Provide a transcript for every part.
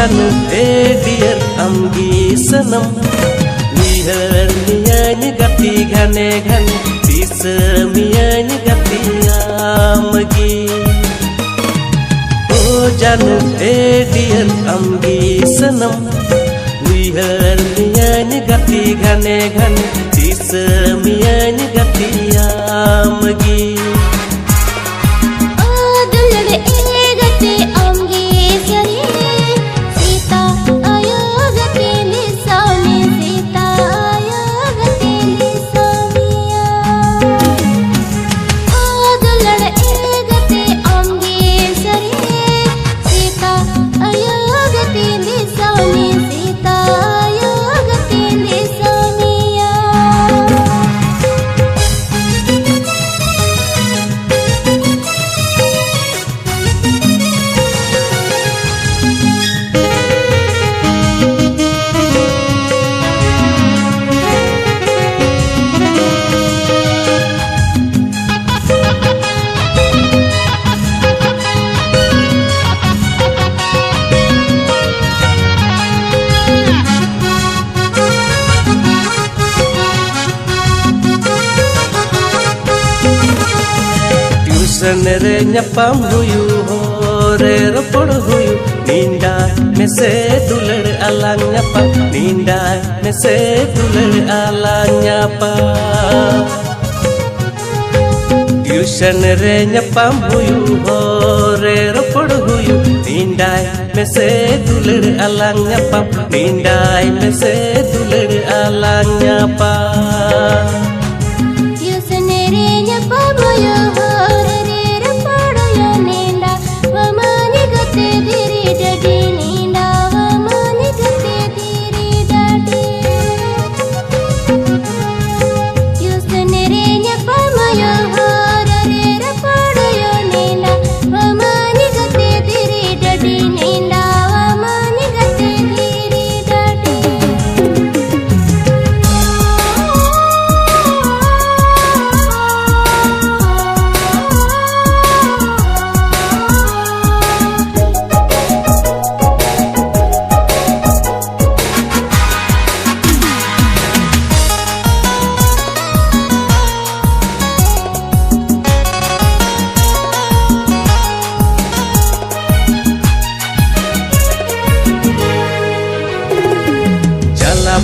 janu dear amgi senam Nihar niyanya gati gane gane Bisa miyanya gati amgi Oh janu dear amgi senam Nihar niyanya gati gane gane Bisa miyanya gati amgi Senere nyapam huyu hore ropod huyu Ninda mese dular alang nyapa Ninda mese dular alang nyapa Senere nyapam huyu hore ropod huyu Ninda mese dular alang nyapa Ninda mese dular alang nyapa Senere nyapam huyu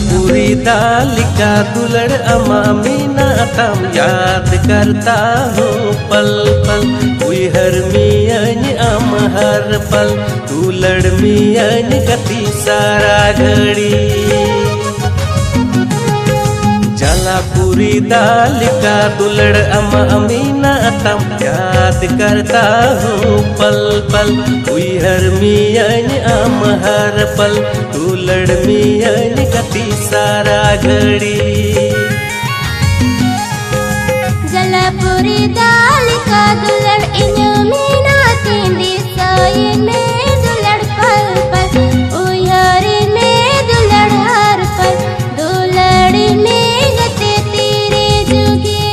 पूरी दालिका दुलड़ अमा मीना तम याद करता हूँ पल पल हुई हर मियन अम हर पल दुलड़ मियन गति सारा घड़ी जला पूरी दालिका दुलड़ अमा मीना तम याद करता हूँ पल पल हुई हर मियन अम हर पल दुलड़ मियन गति सारा घड़ी जलापुरी दालिका दुलड़ इन्यो मीना तींदी सोई में दुलड़ पल पल उयरी में दुलड़ हर पल दुलड़ी में गते तेरे जुगे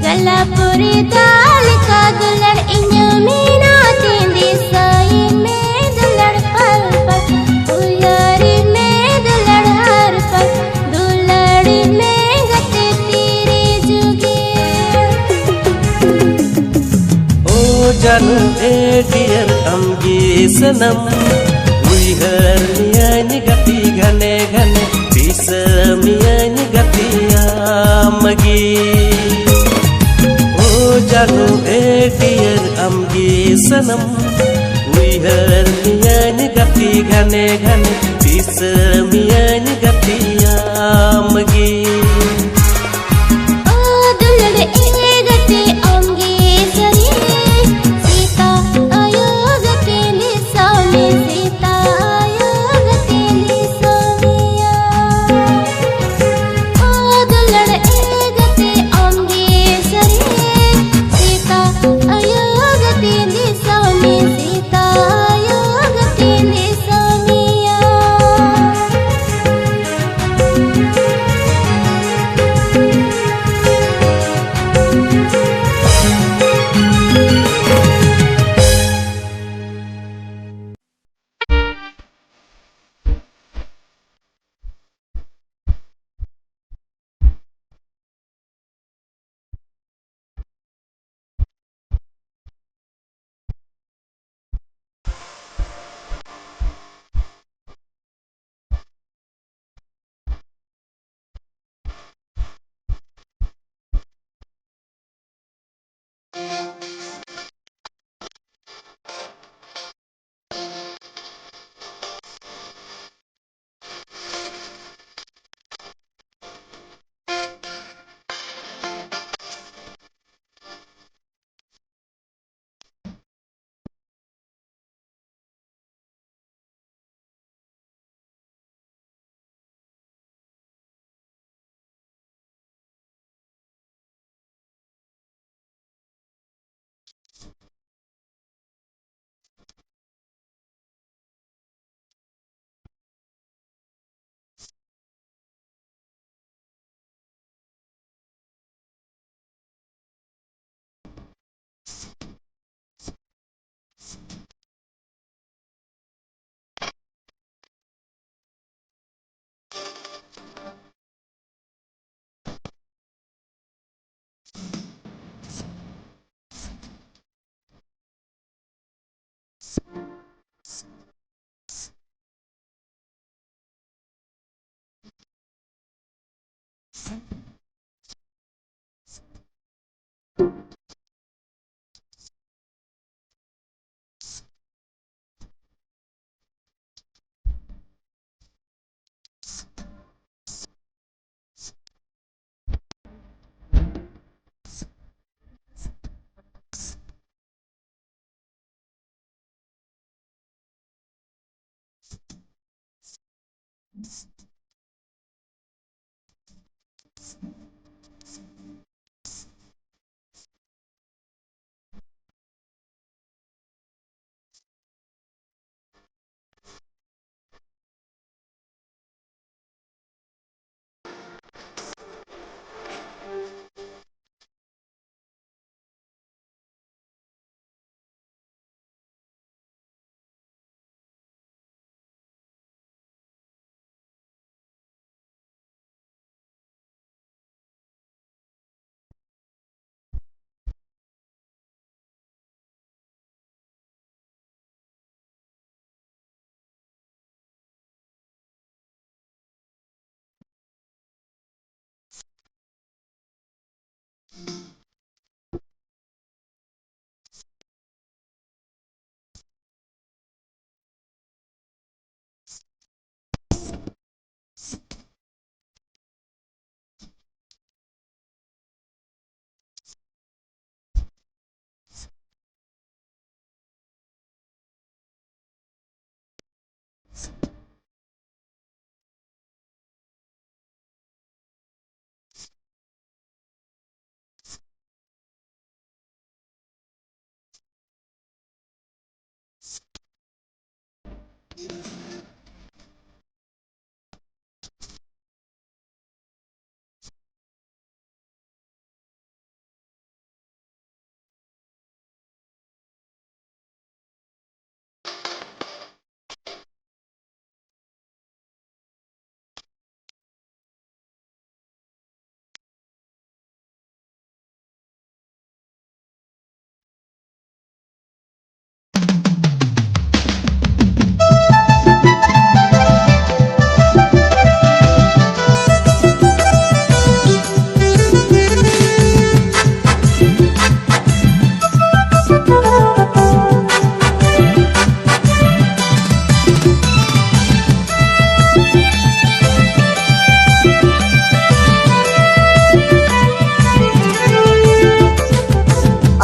जलापुरी दालिका दुलड़ इन्यो मीना तींदी सोई में दुलड़ पल पल उयरी में दुलड़ हर पल दुलड़ी में गते तेरे जुगे ओ जानू ए डियर अमगी सनम उइहर मियानी गति घने घने तीस मियानी गति आमगी ओ जानू ए डियर अमगी सनम उइहर मियानी गति घने घने तीस मियानी गति आमगी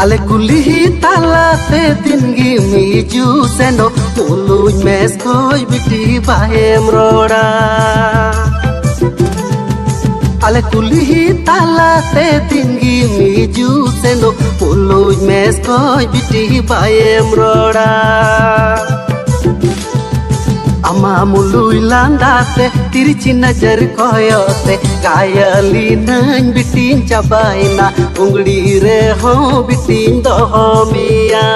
Ale kulihi talate tinggi miju seno tuluj mes koi biti bahem roda. Ale kulihi talate tinggi miju seno tuluj mes koi biti bahem roda. Ama mului landate tirichi najar koyote gayali nan bitin chabaina ungli re ho bitin dohomia.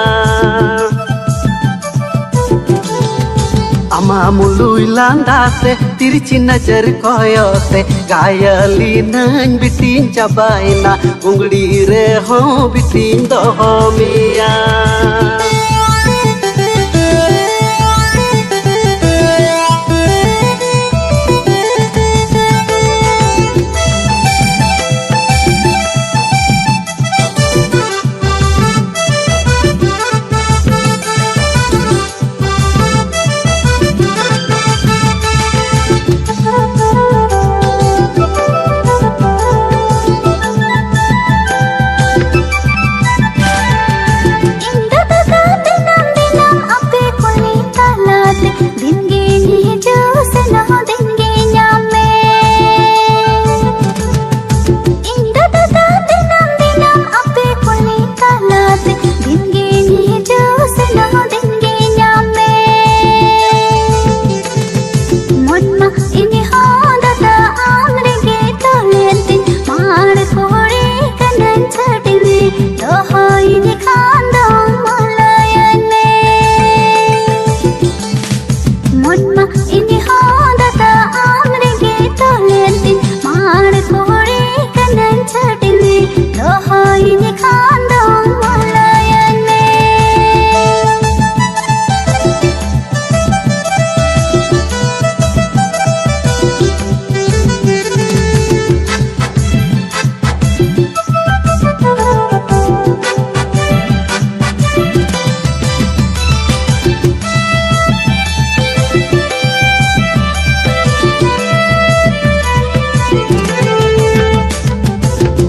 Ama mului landate tirichi najar koyote gayali nan bitin chabaina ungli re ho bitin dohomia.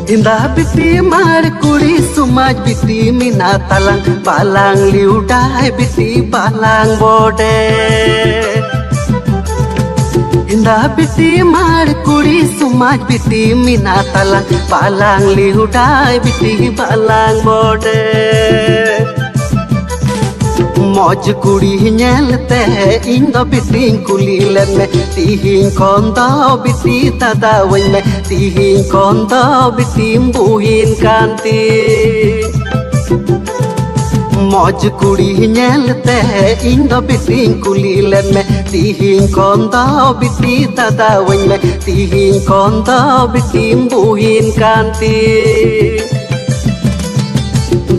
Indah biti mar kuri sumaj biti mina talang balang liudai biti balang bode. इंदा बिटी मार कुड़ी समाज बिटी मीना तलंग बालांग लिहुडाई बिटी बालांग mode मौज कुड़ी नेलते इन दो बिटी कुली लेने तिहिं कोंदो बिटी दादा वइन में तिहिं कोंदो बिटी बुहिन कांती मौज कुड़ी नेलते इन दो बिटी कुली लेने तिहिं कोंदो बिटी दादा वइन में तिहिं कोंदो बिटी बुहिन कांती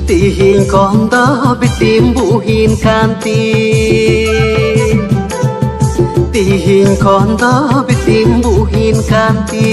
तिहिं कोंदो बिटी बुहिन कांती तिहिं कोंदो बिटी बुहिन कांती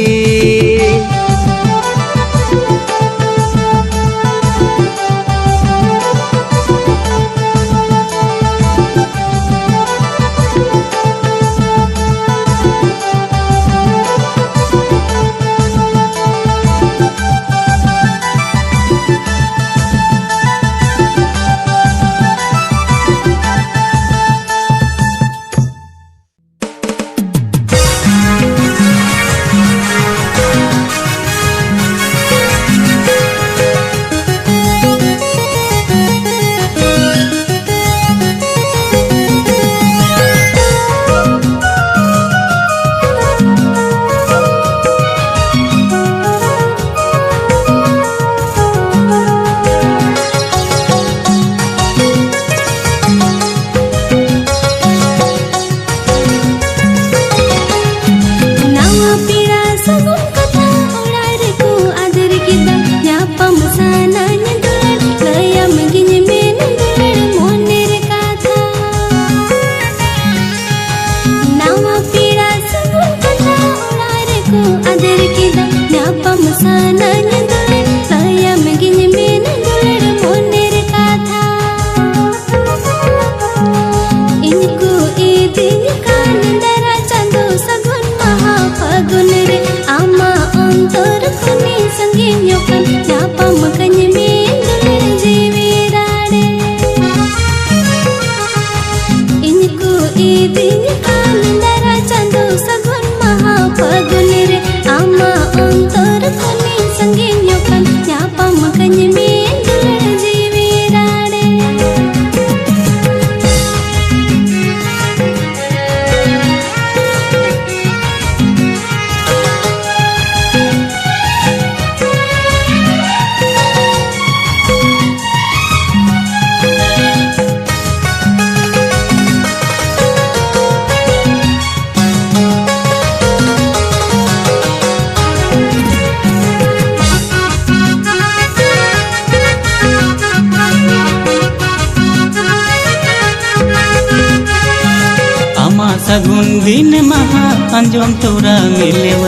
सगुन दिन महा अंजम तोरा मिलेव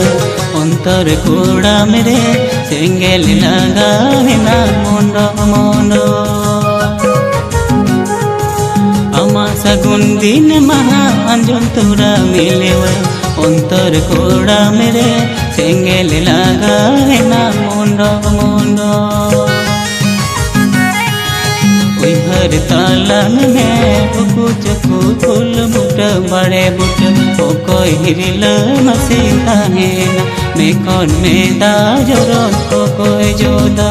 अंतर कोड़ा मेरे सेंगेल लगा ना मोंडो मोंडो अमा सगुन दिन महा अंजम तोरा मिलेव अंतर कोड़ा मेरे सेंगेल लगा ना मोंडो मोंडो हर तालन में कुछ फूल बुट बड़े बुट ओ कोई हिरल मसीता है ना मैं कौन में दाजरो को कोई जोदा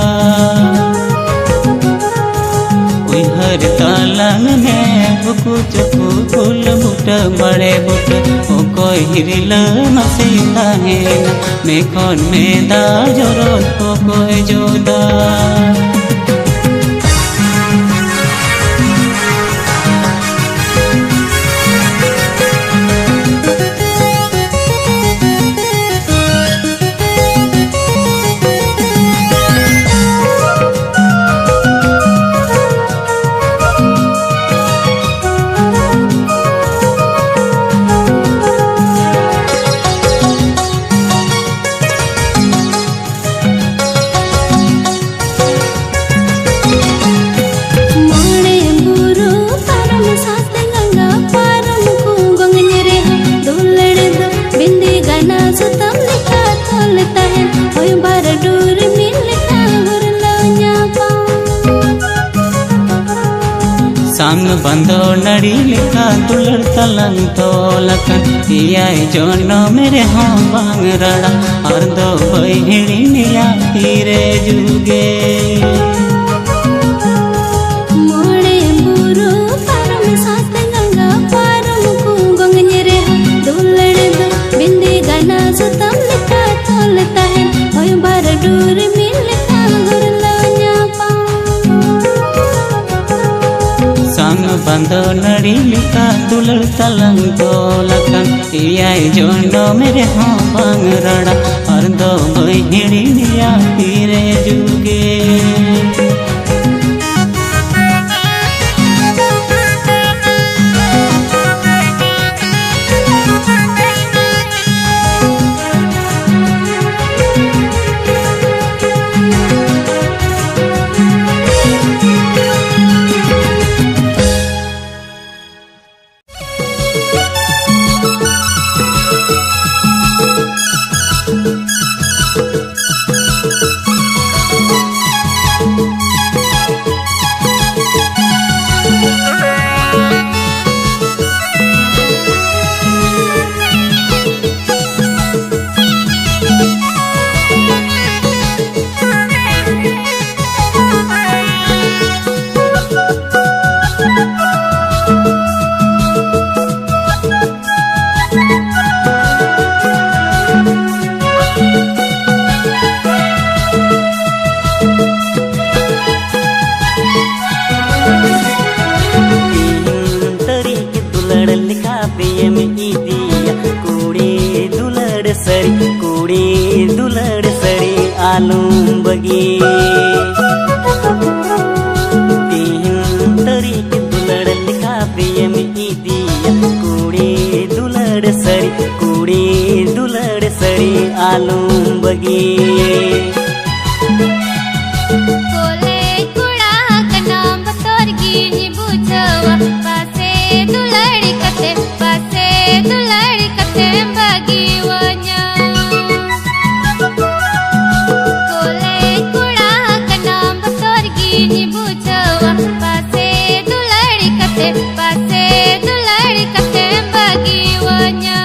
हर तालन में कुछ फूल बुट बड़े बुट ओ कोई हिरल मसीता है ना मैं कौन में दाजरो को कोई जोदा सांग बंदो नड़ी लिखा दुलड़ तलंग तोलकन इयाय जोनो मेरे हाँ बांग रड़ा और दो बहिड़ी निया तीरे जुगे मोड़े बुरु परम साथ गंगा परम कुंगंग निरे दुलड़ दो बिंदी गाना सुतम लिखा तोलता है होय बार दूर मिल का गुरला न्यापा संग बंदो नड़ी लिखा दुलड़ तलंग तोलकन इयाय जोनो मेरे हाँ बांग रड़ा और दो बहिड़ी निया तीरे जुगे बगी तीन तरीक दुलड़ लिखा प्रियम दिया कुड़ी दुलड़ सरी आलू बगी कोले कुड़ा कना बतोर गिनी बुझवा पासे दुलड़ी कते बगी वन्या कोले कुड़ा कना बतोर गिनी बुझवा पासे दुलड़ी कते बगी वन्या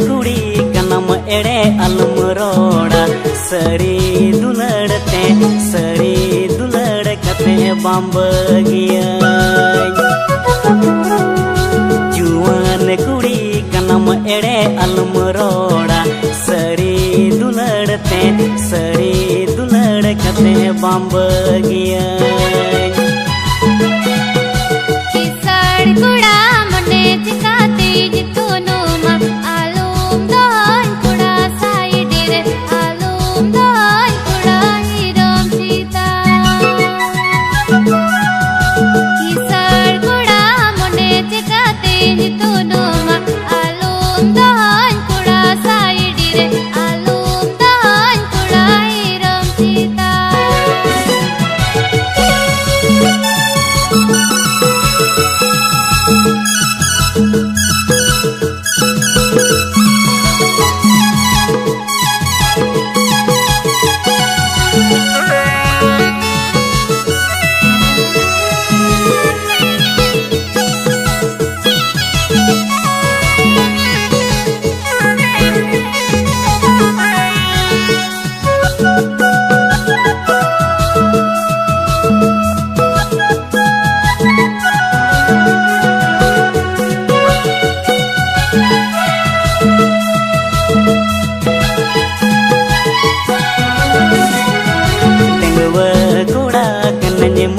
कुड़ी कनम एड़े अलम रोड़ा सरी दुलड़ कते बम्बगिया जुआन कुड़ी कनम एड़े अलम रोड़ा सरी दुलड़ कते बम्बगिया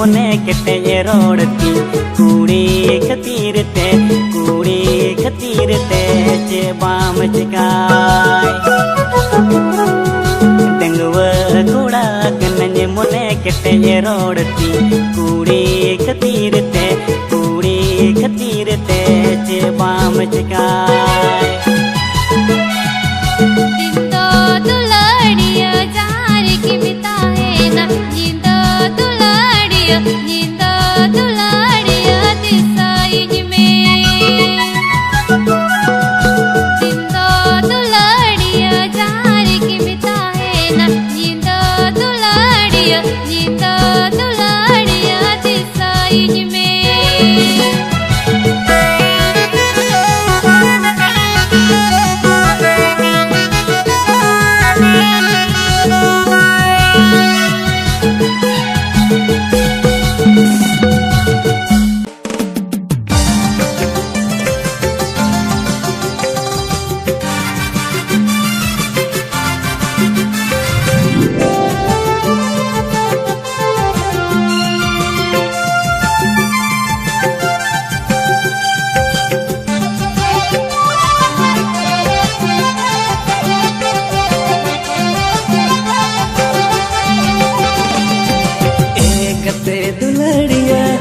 मोने केटे रोड़ती कुड़ी खतीर ते चे बाम चिकाय डंगवा कुड़ा कनन मोने केटे रोड़ती कुड़ी खतीर ते चे बाम चिकाय जिंदो दुलाड़िया जार की बिताए ना जिंदो दुलाड़िया दिसाई में जिंदो दुलाड़िया जार की बिताए ना जिंदो दुलाड़िया दिसाई में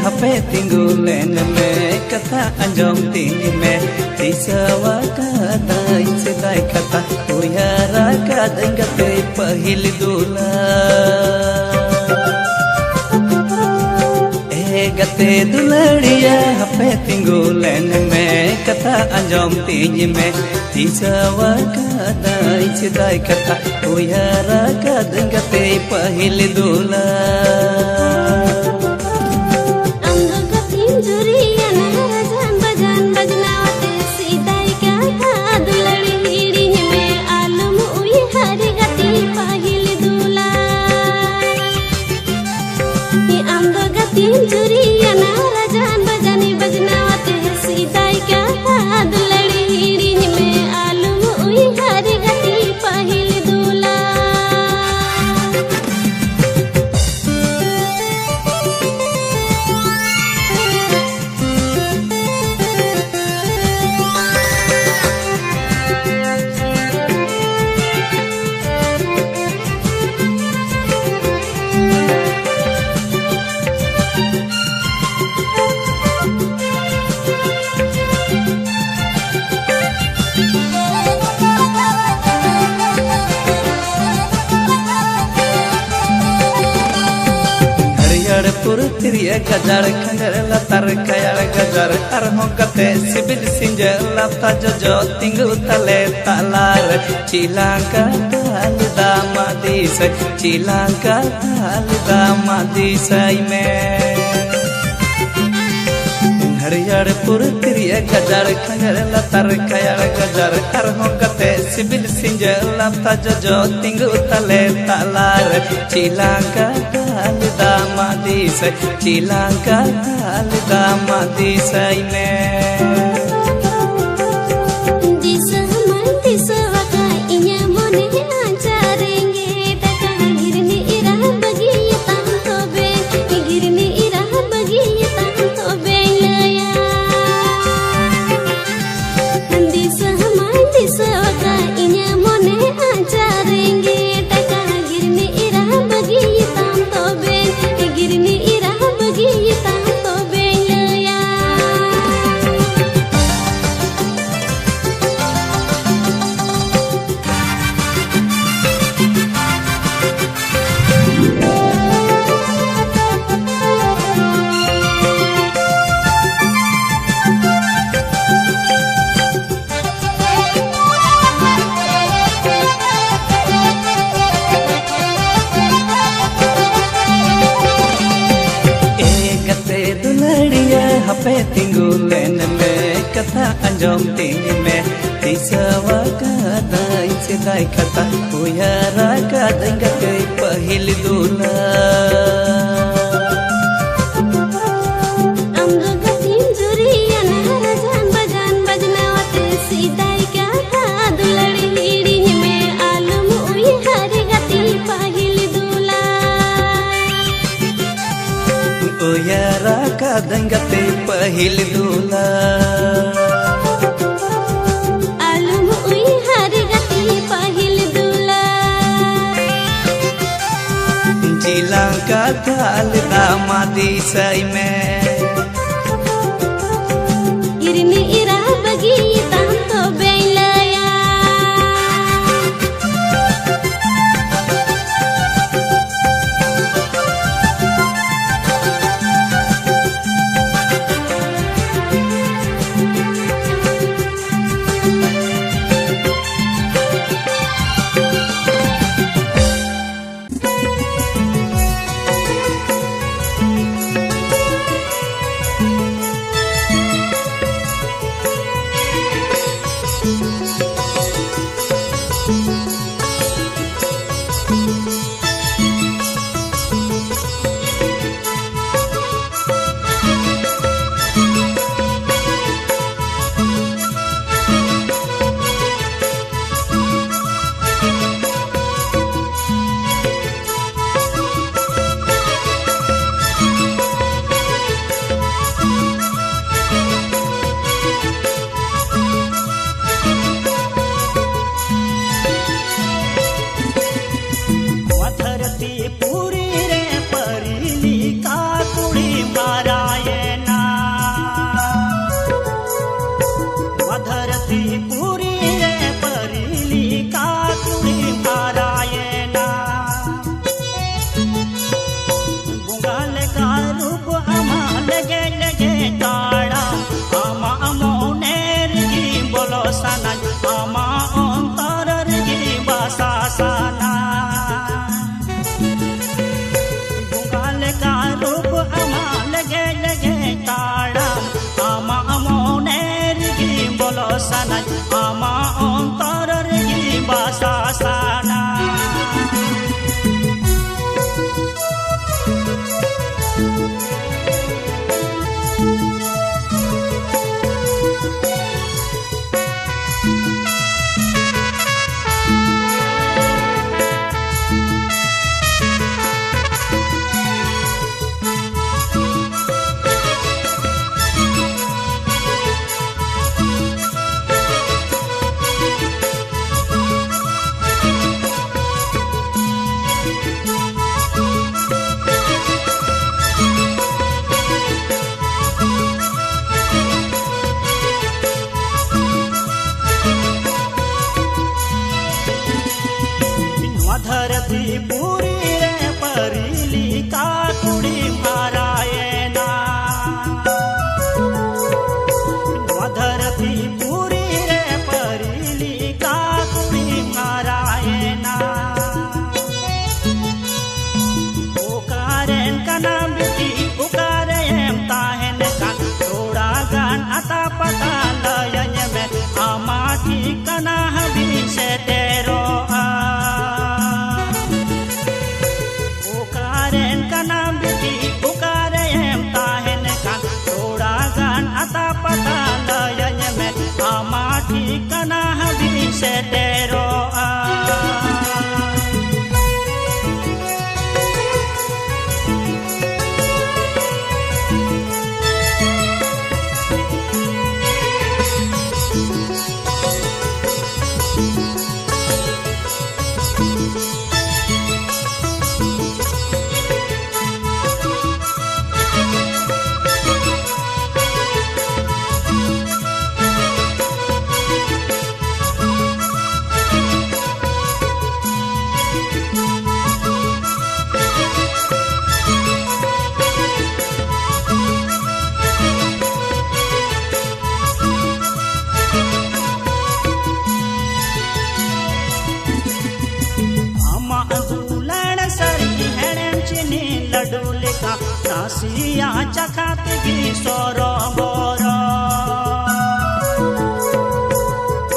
हपे तिंगुलेन में कथा अंजोम तिंग में दिसवा कथा इसे कथा उयारा का दंगते पहिल दूला गते दुलड़िया हपे तिंगुलेन में कथा अंजोम तिंग में दिसवा कथा इसे कथा उयारा का दंगते पहिल दूला पुरतिरिया गजार खंजर लतार कयार गजार अरहों कते सिबिल सिंज लता जो तिंगु तले तालार चिलांका ताल दामादी सई में हरियर पुरतिरिया गजार खंजर लतार कयार गजार अरहों कते सिबिल सिंज लता जो तिंगु तले तालार चिलांका दामादी सई में हपे तिंगुलेन में कथा अंजोम तिंग में दिसवा कथा इसे कथा उयारा का दंगते पहिल दूला उयारा का दंगते पहिल दूला kalita mati say me Irini ira bagi tanto belaya ama ontar regi basa sana धरती पूरी रे परिली का कुड़ी मारायना धरती पूरी रे परिली का कुड़ी मारायना पुकारेन का नाम बिटी पुकारे एम ताहेन का थोड़ा गान आता पता लयन में आमा की कना हबी से तेरो Kana habi se tero Nasiya chakat gi soro boro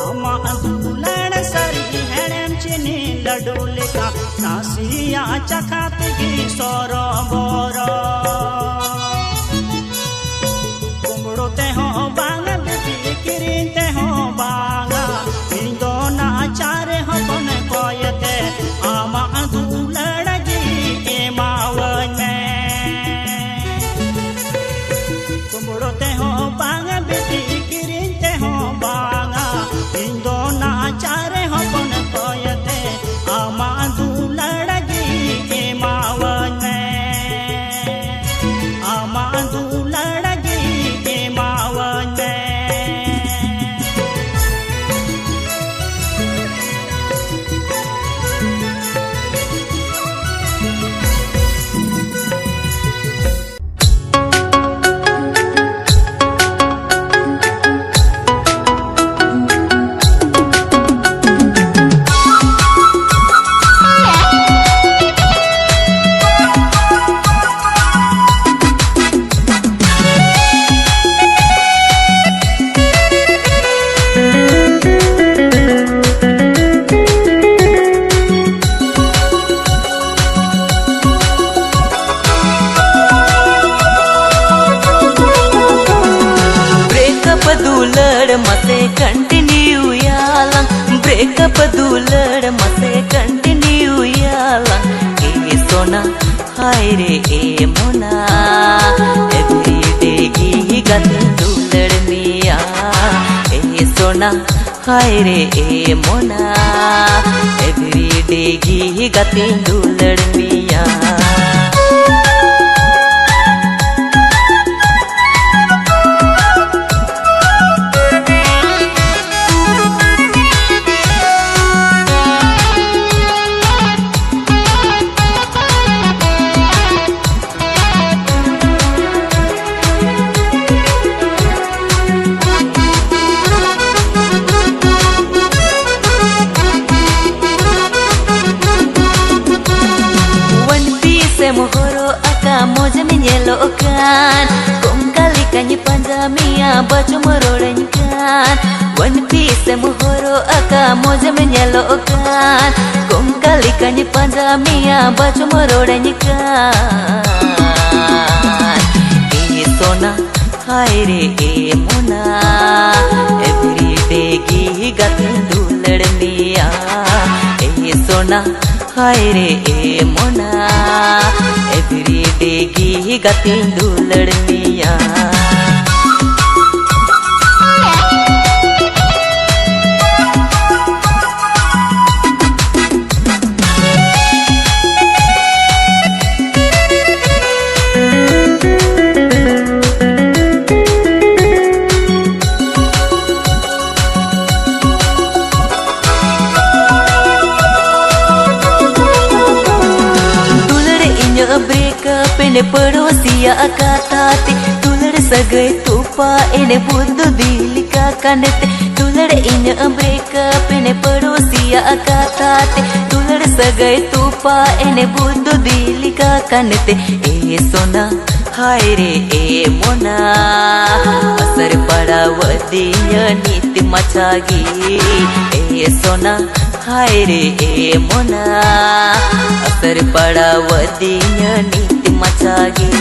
ama adulan sari henem chini ladulika nasiya chakat gi soro boro kumro te ho bang bibi kirin te ho banga indo na chare ho kon koyate ama adulan gi emawan te ho banga biti kirin te ho banga indo na chare ho bon koyate ama du ladagi emawan दुलड़ मसे continue याला ए सोना हाय रे ए Mona everyday गी गाती दुलड़ मिया ए सोना हाय रे ए Mona everyday गी गाती दुलड़ मिया Mohoro aka moja menyelokan Kum kali kanyi panjamia baju merorenkan One piece mohoro aka moja menyelokan Kum kali kanyi panjamia baju merorenkan E sona hai re e mona Everyday gi gatin dulad miya E sona हाय रे ए Mona everyday गी गाती दुलड़ मिया breakup ene padosiya katati tulad sagai tupa ene buddu dilika kanete tulad inya breakup ene padosiya katati tulad sagai tupa ene buddu dilika kanete e sona hai re e mona asar pada wadinya niti machagi e sona hai re e mona asar pada wadinya niti machagi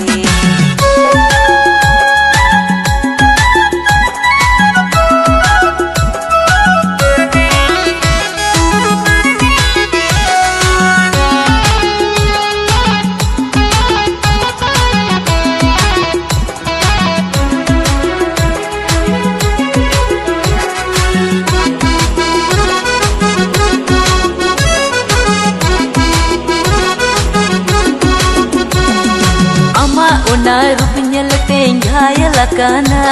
Una rupnya leteng gaya lakana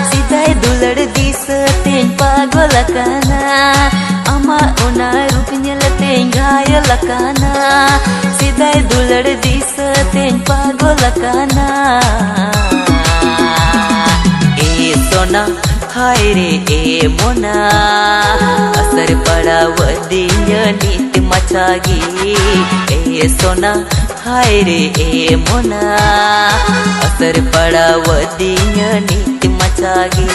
Sidai dulad disa teng pagol lakana Ama una rupnya leteng gaya lakana Sidai dulad disa teng pagol lakana E sona hai re e mona asar pada wadinya niti machagi E sona hai re e mona asar pada wadinya niti machagi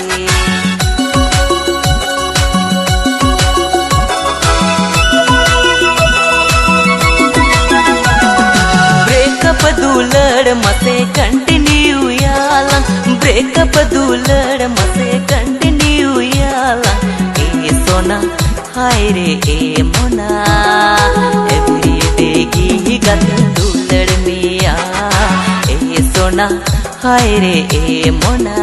breakup dulad mase continue yalang breakup dulad mase continue yalang e sona hai re e mona everyday gi gatin dulad miya e sona hai re e mona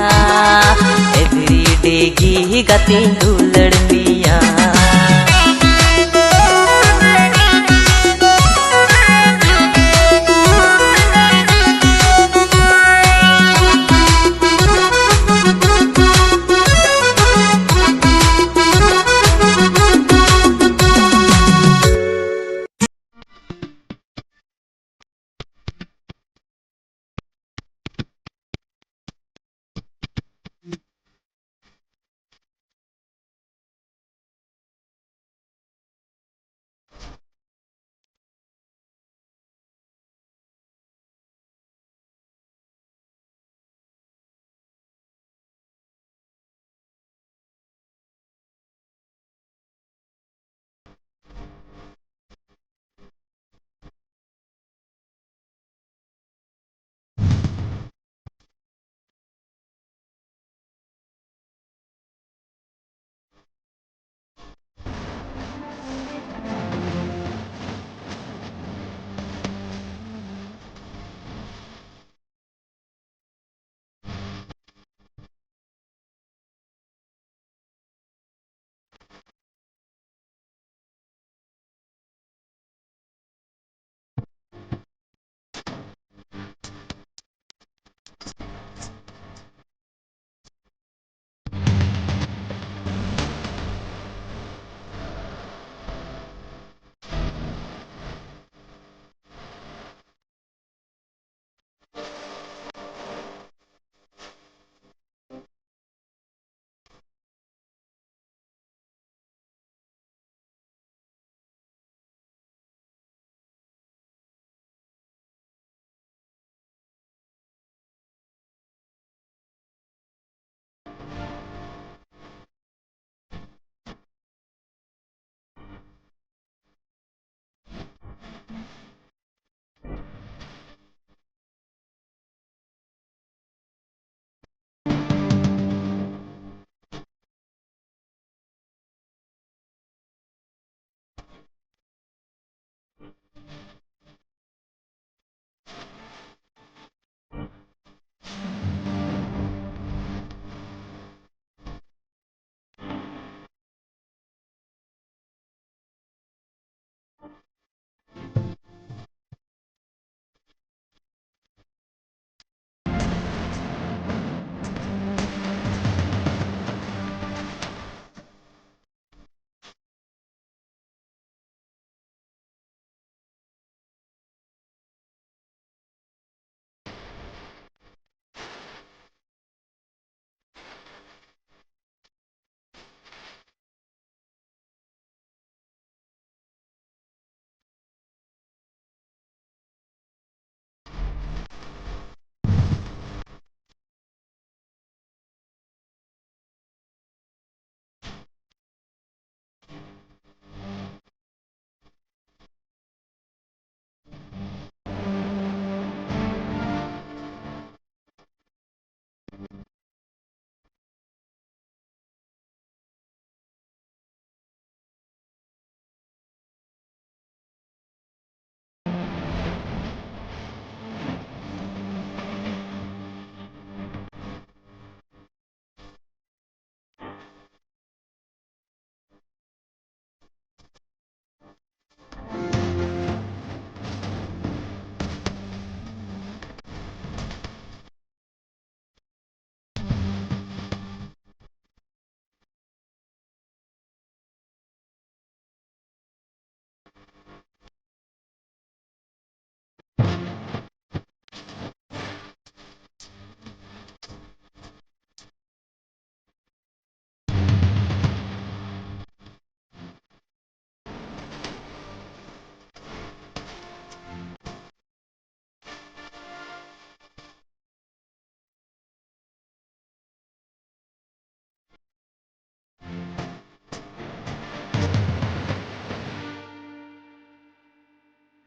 everyday gi gatin dulad miya